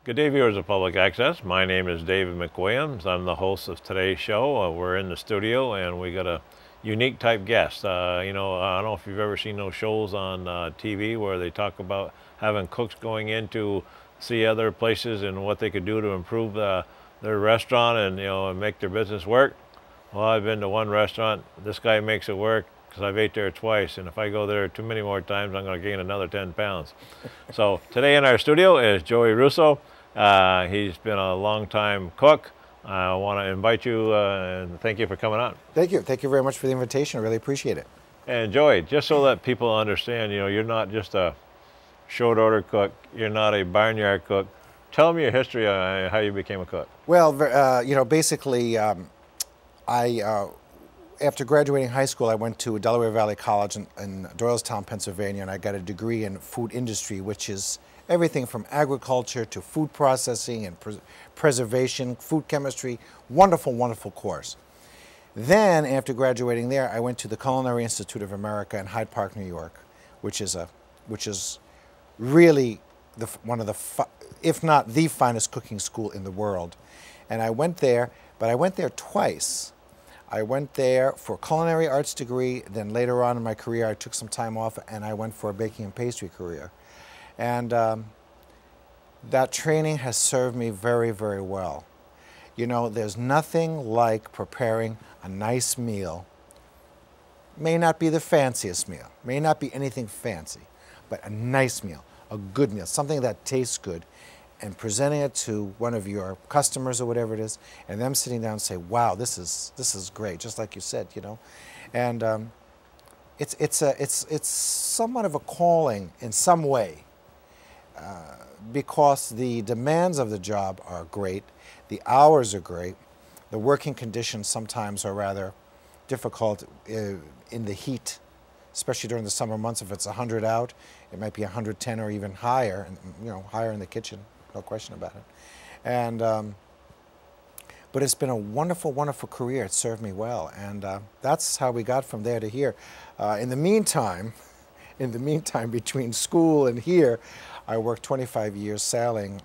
Good day, viewers of Public Access. My name is David McWilliams. I'm the host of today's show. We're in the studio and we got a unique type guest. I don't know if you've ever seen those shows on TV where they talk about having cooks going in to see other places and what they could do to improve their restaurant and and make their business work. Well, I've been to one restaurant. This guy makes it work because I've ate there twice, and if I go there too many more times, I'm going to gain another 10 pounds. So today in our studio is Joey Russo. He's been a long-time cook. I want to invite you and thank you for coming on. Thank you. Thank you very much for the invitation. I really appreciate it. And Joey, just so that people understand, you're not just a short order cook. You're not a barnyard cook. Tell them your history on how you became a cook. Well, basically, after graduating high school, I went to Delaware Valley College in Doylestown, Pennsylvania, and I got a degree in food industry, which is everything from agriculture to food processing and preservation, food chemistry. Wonderful, wonderful course. Then, after graduating there, I went to the Culinary Institute of America in Hyde Park, New York, which is really one of the, if not the finest cooking school in the world. And I went there, but I went there twice. I went there for a culinary arts degree, then later on in my career I took some time off and I went for a baking and pastry career. And that training has served me very, very well. There's nothing like preparing a nice meal. May not be the fanciest meal, may not be anything fancy, but a nice meal, a good meal, something that tastes good, and presenting it to one of your customers or whatever it is, and them sitting down and say, wow, this is great, just like you said, And it's somewhat of a calling in some way, because the demands of the job are great, the hours are great, the working conditions sometimes are rather difficult in the heat, especially during the summer months. If it's 100 out, it might be 110 or even higher, and higher in the kitchen, no question about it. And but it's been a wonderful, wonderful career. It served me well, and that's how we got from there to here. In the meantime, between school and here, I worked 25 years sailing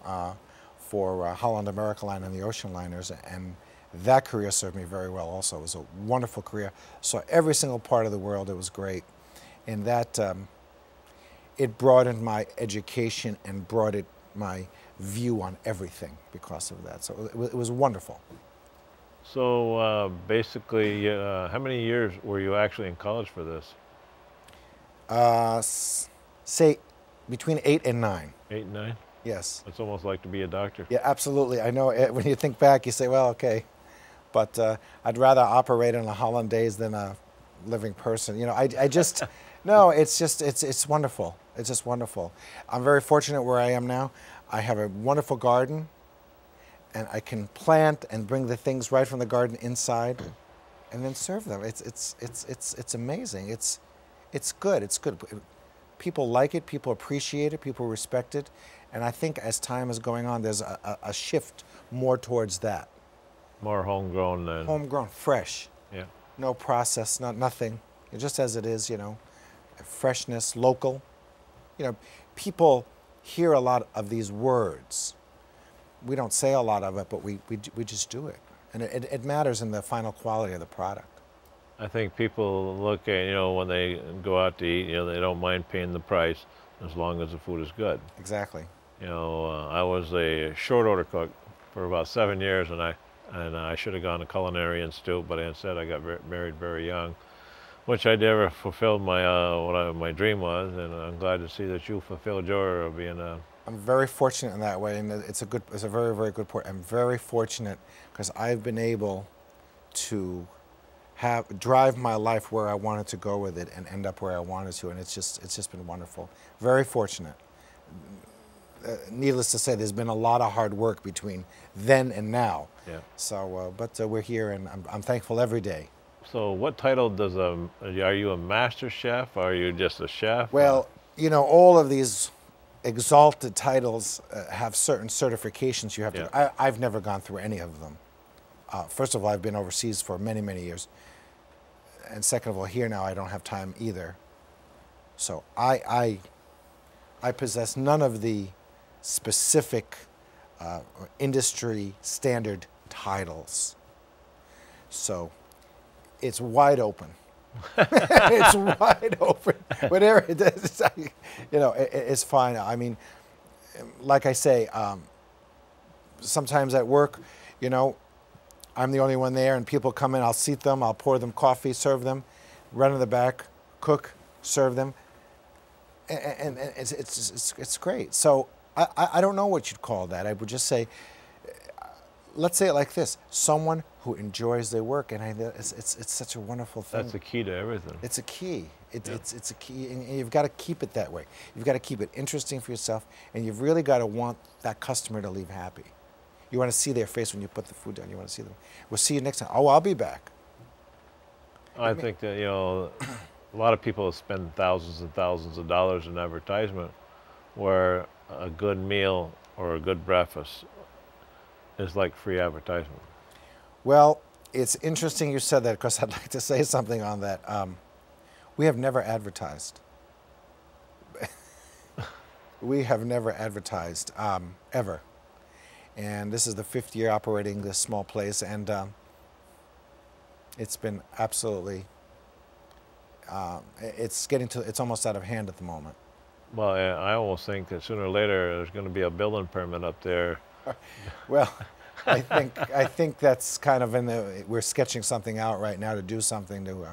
for Holland America Line and the ocean liners, and that career served me very well also. It was a wonderful career. Saw every single part of the world. It was great. And that, it broadened my education and broadened my view on everything because of that. So it was wonderful. So basically, how many years were you actually in college for this? Say between 8 and 9. 8 and 9? Yes. It's almost like to be a doctor. Yeah, absolutely. I know when you think back, you say, well, okay. But I'd rather operate in a hollandaise than a living person. I just, no, it's wonderful. It's just wonderful. I'm very fortunate where I am now. I have a wonderful garden, and I can plant and bring the things right from the garden inside, and then serve them. It's amazing. It's good. It's good. People like it. People appreciate it. People respect it. And I think as time is going on, there's a shift more towards that. More homegrown than... Homegrown, fresh. Yeah. No process, nothing. Just as it is, freshness, local. People hear a lot of these words. We don't say a lot of it, but we just do it. And it matters in the final quality of the product. I think people look at, when they go out to eat, they don't mind paying the price as long as the food is good. Exactly. I was a short order cook for about 7 years, and I should have gone to Culinary Institute, but instead I got married very young, which I never fulfilled my dream was, and I'm glad to see that you fulfilled your being a... I'm very fortunate in that way, and it's a very, very good point. I'm very fortunate because I've been able to drive my life where I wanted to go with it and end up where I wanted to, and it's just been wonderful. Very fortunate. Needless to say, there's been a lot of hard work between then and now. Yeah. So, but we're here, and I'm thankful every day. So, what title does are you a master chef? Or are you just a chef? Well, all of these exalted titles have certain certifications you have to. I've never gone through any of them. First of all, I've been overseas for many, many years, and second of all, here now I don't have time either. So I possess none of the specific industry standard titles. So it's wide open. It's wide open. Whatever it is, you know, it's fine. I mean, like I say, sometimes at work, you know, I'm the only one there, and people come in, I'll seat them, I'll pour them coffee, serve them, run in the back, cook, serve them, and it's great. So I don't know what you'd call that. I would just say, let's say it like this: someone who enjoys their work, and it's such a wonderful thing. That's the key to everything. It's a key. Yeah. It's a key, and you've got to keep it that way. You've got to keep it interesting for yourself, and you've really got to want that customer to leave happy. You want to see their face when you put the food down. You want to see them. We'll see you next time. Oh, I'll be back. I think that, you know, a lot of people spend thousands and thousands of dollars in advertisement, where a good meal or a good breakfast is like free advertisement. Well, it's interesting you said that, because I'd like to say something on that. We have never advertised. We have never advertised, ever. And this is the 5th year operating this small place, and it's been absolutely, it's almost out of hand at the moment. Well, I almost think that sooner or later there's going to be a building permit up there. Well, I think that's kind of we're sketching something out right now to do something to,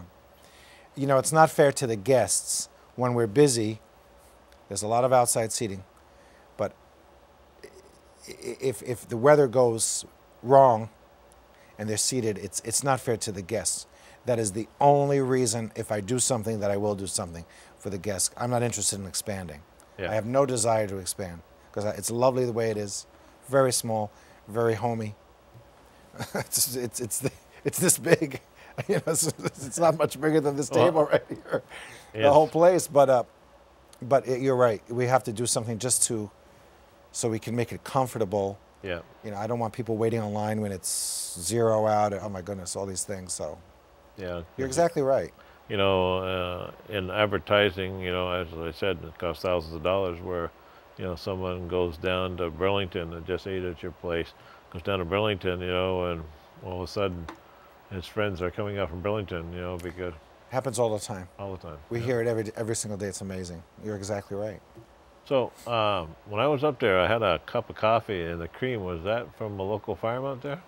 you know, it's not fair to the guests when we're busy. There's a lot of outside seating, but if the weather goes wrong and they're seated, it's not fair to the guests. That is the only reason, if I do something, that I will do something for the guests. I'm not interested in expanding. Yeah. I have no desire to expand, because it's lovely the way it is. Very small, very homey. It's this big. You know, it's not much bigger than this table right here. Yes. The whole place, but you're right. We have to do something just so we can make it comfortable. Yeah. You know, I don't want people waiting online when it's 0 out. Oh my goodness, all these things. So Yeah. you're exactly right. You know, in advertising, you know, as I said, it costs thousands of dollars, where, you know, someone goes down to Burlington and just ate at your place, goes down to Burlington, you know, and all of a sudden his friends are coming out from Burlington, you know, because... Happens all the time. All the time. We hear it every single day. It's amazing. You're exactly right. So when I was up there, I had a cup of coffee, and the cream, was that from a local farm out there?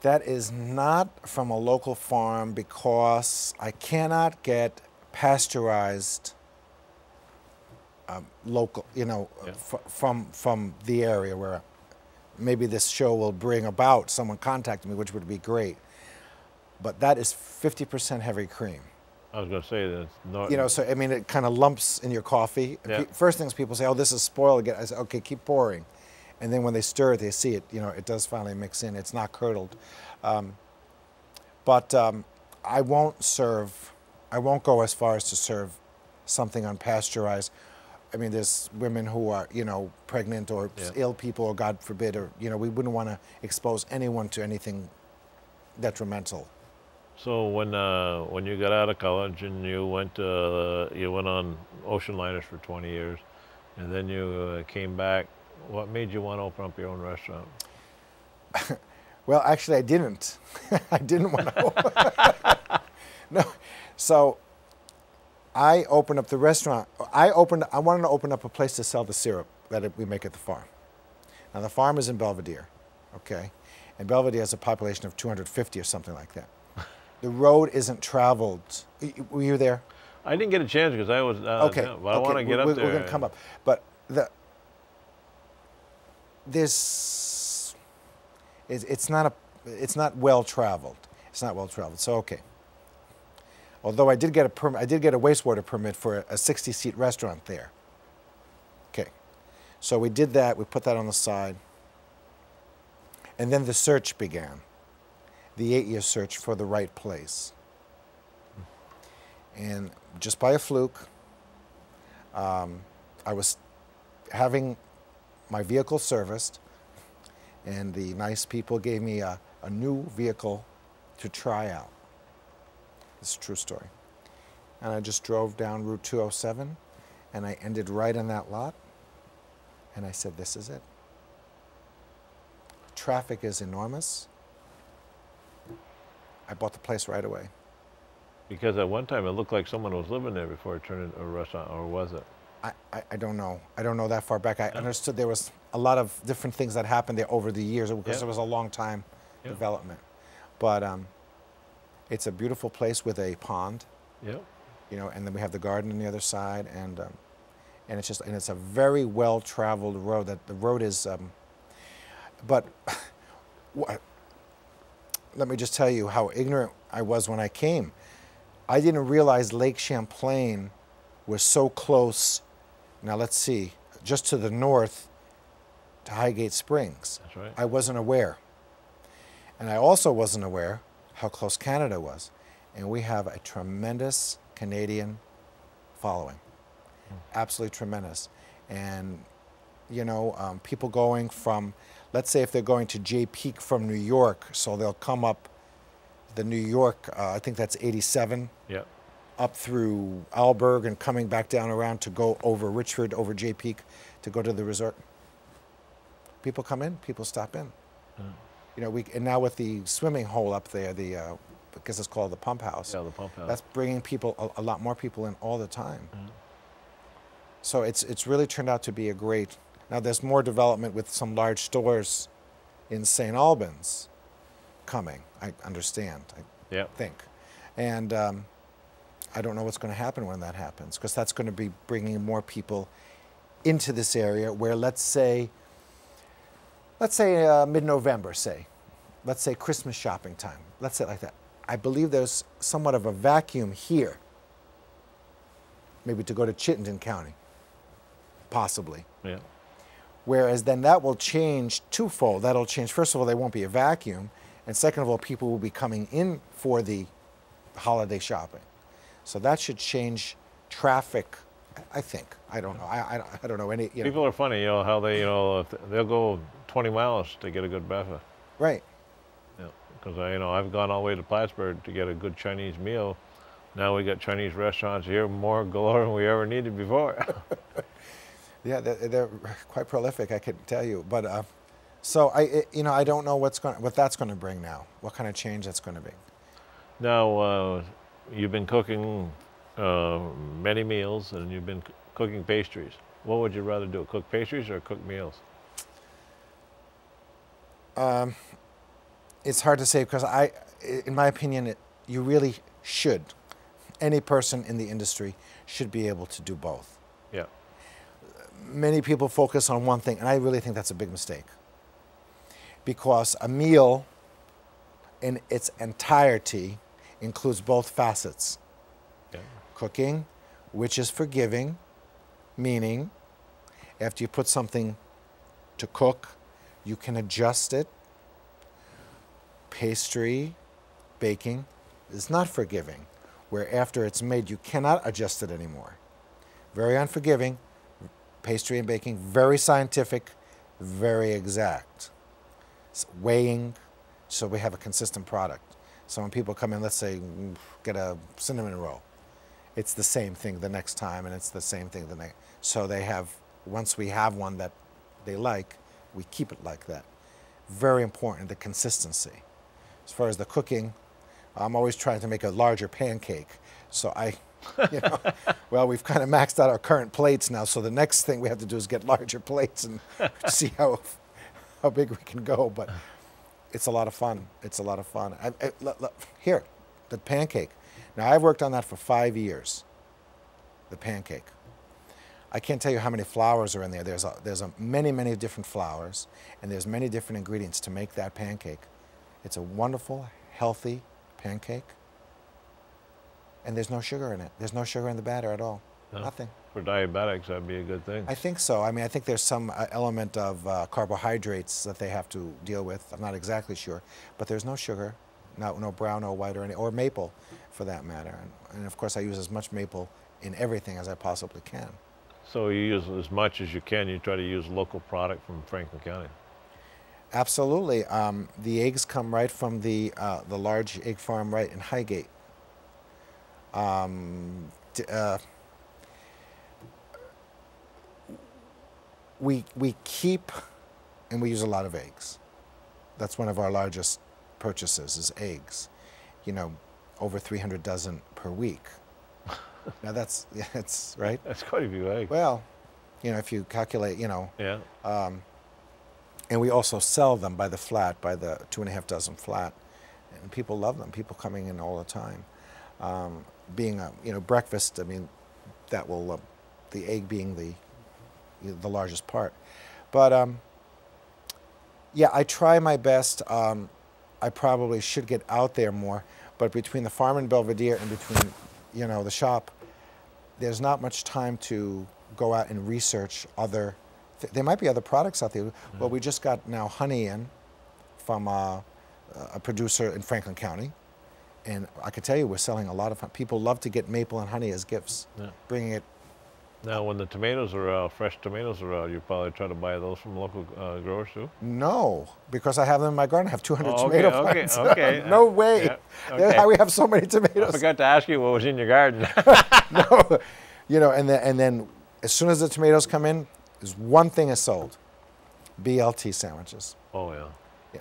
That is not from a local farm, because I cannot get pasteurized local, you know, Yeah. from the area, where maybe this show will bring about someone contacting me, which would be great. But that is 50% heavy cream. I was going to say that. No, You know, so I mean, it kind of lumps in your coffee. Yeah. First things people say, "Oh, this is spoiled again." I say, "Okay, keep pouring," and then when they stir it, they see it. You know, it does finally mix in. It's not curdled, but I won't go as far as to serve something unpasteurized. I mean, there's women who are, you know, pregnant, or Yeah. ill people, or God forbid, or, you know, we wouldn't want to expose anyone to anything detrimental. So when you got out of college and you went on ocean liners for 20 years, and then you came back, what made you want to open up your own restaurant? Well, actually, I didn't. I didn't want to. No. So I opened up the restaurant. I wanted to open up a place to sell the syrup that we make at the farm. Now, the farm is in Belvedere, okay? And Belvedere has a population of 250 or something like that. The road isn't traveled. Were you there? I didn't get a chance because I was, Okay. no, but I want to get up there. We're going to come up. But it's not well traveled. It's not well traveled. So, okay. Although I did get a wastewater permit for a 60-seat restaurant there. Okay. So we did that. We put that on the side. And then the search began. The 8-year search for the right place. And just by a fluke, I was having my vehicle serviced, and the nice people gave me a new vehicle to try out. It's a true story. And I just drove down Route 207, and I ended right in that lot, and I said, this is it. traffic is enormous, I bought the place right away. Because at one time it looked like someone was living there before it turned into a restaurant, or was it? I don't know. I don't know that far back. I Yeah. understood there was a lot of different things that happened there over the years because Yeah. it was a long time Yeah. development. But it's a beautiful place with a pond, Yeah. you know, and then we have the garden on the other side, and it's a very well traveled road. That the road is, but let me just tell you how ignorant I was when I came. I didn't realize Lake Champlain was so close. Now let's see, just to the north to Highgate Springs. That's right. I wasn't aware. And I also wasn't aware how close Canada was. And we have a tremendous Canadian following. Absolutely tremendous. And, you know, people going from, let's say if they're going to Jay Peak from New York, so they'll come up the New York, I think that's 87. Yeah. Up through Alberg and coming back down around to go over Richford, over Jay Peak, to go to the resort. People come in, people stop in. You know, and now with the swimming hole up there, because it's called the pump house. Yeah, the pump house. That's bringing people, a lot more people in all the time. So it's really turned out to be a great. Now there's more development with some large stores in St. Albans coming. I understand. Yeah. Think, and I don't know what's going to happen when that happens, because that's going to be bringing more people into this area where, let's say mid-November, let's say Christmas shopping time, let's say it like that. I believe there's somewhat of a vacuum here, maybe to go to Chittenden County, possibly. Yeah. Whereas then that will change twofold. That'll change, first of all, there won't be a vacuum, and second of all, people will be coming in for the holiday shopping. So that should change traffic, I think. I don't know. I don't know any. You know. People are funny, you know, how they, you know, if they'll go 20 miles to get a good breakfast. Right. Yeah. Because you know, I've gone all the way to Plattsburgh to get a good Chinese meal. Now we got Chinese restaurants here, more galore than we ever needed before. Yeah, they're quite prolific, I can tell you. But so you know, I don't know what that's going to bring now. What kind of change that's going to be. Now, you've been cooking many meals, and you've been cooking pastries. What would you rather do, cook pastries or cook meals? It's hard to say, because in my opinion, you really should. Any person in the industry should be able to do both. Yeah. Many people focus on one thing, and I really think that's a big mistake. Because a meal in its entirety includes both facets. Yeah. Cooking, which is forgiving, meaning after you put something to cook, you can adjust it. Pastry, baking is not forgiving, where after it's made, you cannot adjust it anymore. Very unforgiving. Pastry and baking, very scientific, very exact. It's weighing, so we have a consistent product. So when people come in, let's say, get a cinnamon roll, it's the same thing the next time, and it's the same thing the next. So they have, once we have one that they like, we keep it like that. Very important, the consistency. As far as the cooking, I'm always trying to make a larger pancake. So you know, well, we've kind of maxed out our current plates now, so the next thing we have to do is get larger plates and see how big we can go. But it's a lot of fun. It's a lot of fun. Here, the pancake. Now, I've worked on that for 5 years, the pancake. I can't tell you how many flours are in there. There's many different flours, and there's many different ingredients to make that pancake. It's a wonderful, healthy pancake. And there's no sugar in it. There's no sugar in the batter at all. No. Nothing. For diabetics, that'd be a good thing. I think so. I mean, I think there's some element of carbohydrates that they have to deal with. I'm not exactly sure. But there's no sugar, no brown or white or maple for that matter. And of course, I use as much maple in everything as I possibly can. So you use as much as you can. You try to use local product from Franklin County. Absolutely. The eggs come right from the large egg farm right in Highgate. We keep, and we use a lot of eggs. That's one of our largest purchases is eggs. You know, over 300 dozen per week. Now that's, yeah, it's, right? That's quite a few eggs. Well, you know, if you calculate, you know. Yeah. And we also sell them by the flat, by the 2.5 dozen flat. And people love them, people coming in all the time. Being a, you know, breakfast, I mean, that will, the egg being the largest part. But yeah, I try my best. I probably should get out there more, but between the farm in Belvedere and between, you know, the shop, there's not much time to go out and research other, there might be other products out there. Mm-hmm. Well, we just got now honey in from a producer in Franklin County. And I can tell you, we're selling a lot of, people love to get maple and honey as gifts, bringing it. Now, when the tomatoes are out, fresh tomatoes are out, you probably try to buy those from local growers too? No, because I have them in my garden. I have 200 tomato plants. Okay. No way. Yeah, That's how we have so many tomatoes. I forgot to ask you what was in your garden. No, you know, and then as soon as the tomatoes come in, there's one thing is sold: BLT sandwiches. Oh yeah. Yeah,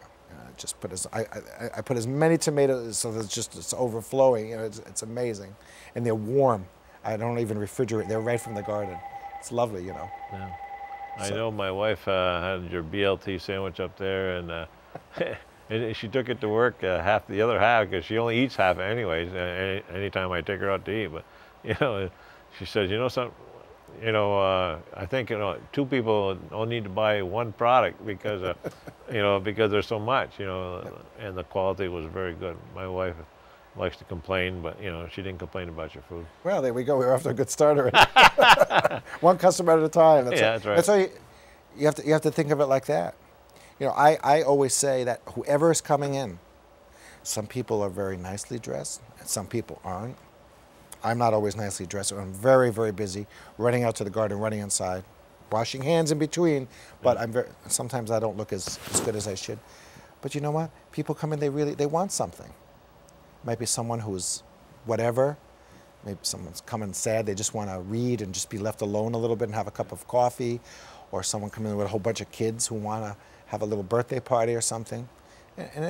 just put I put as many tomatoes so that it's overflowing. You know, it's amazing, and they're warm. I don't even refrigerate. They're right from the garden. It's lovely, you know. Yeah. I know my wife had your BLT sandwich up there, and and she took it to work half the other half because she only eats half anyways. Anytime I take her out to eat, but you know, she says, you know something, you know, I think, you know, two people don't need to buy one product because you know, because there's so much, you know, and the quality was very good. My wife likes to complain, but you know, she didn't complain about your food. Well, there we go. We're off to a good start already. One customer at a time. That's right. That's why you have to think of it like that. You know, I always say that whoever is coming in, some people are very nicely dressed, and some people aren't. I'm not always nicely dressed. I'm very, very busy, running out to the garden, running inside, washing hands in between. But sometimes I don't look as good as I should. But you know what? People come in, they want something. Might be someone who's whatever. Maybe someone's coming sad. They just want to read and just be left alone a little bit and have a cup of coffee. Or someone coming in with a whole bunch of kids who want to have a little birthday party or something. And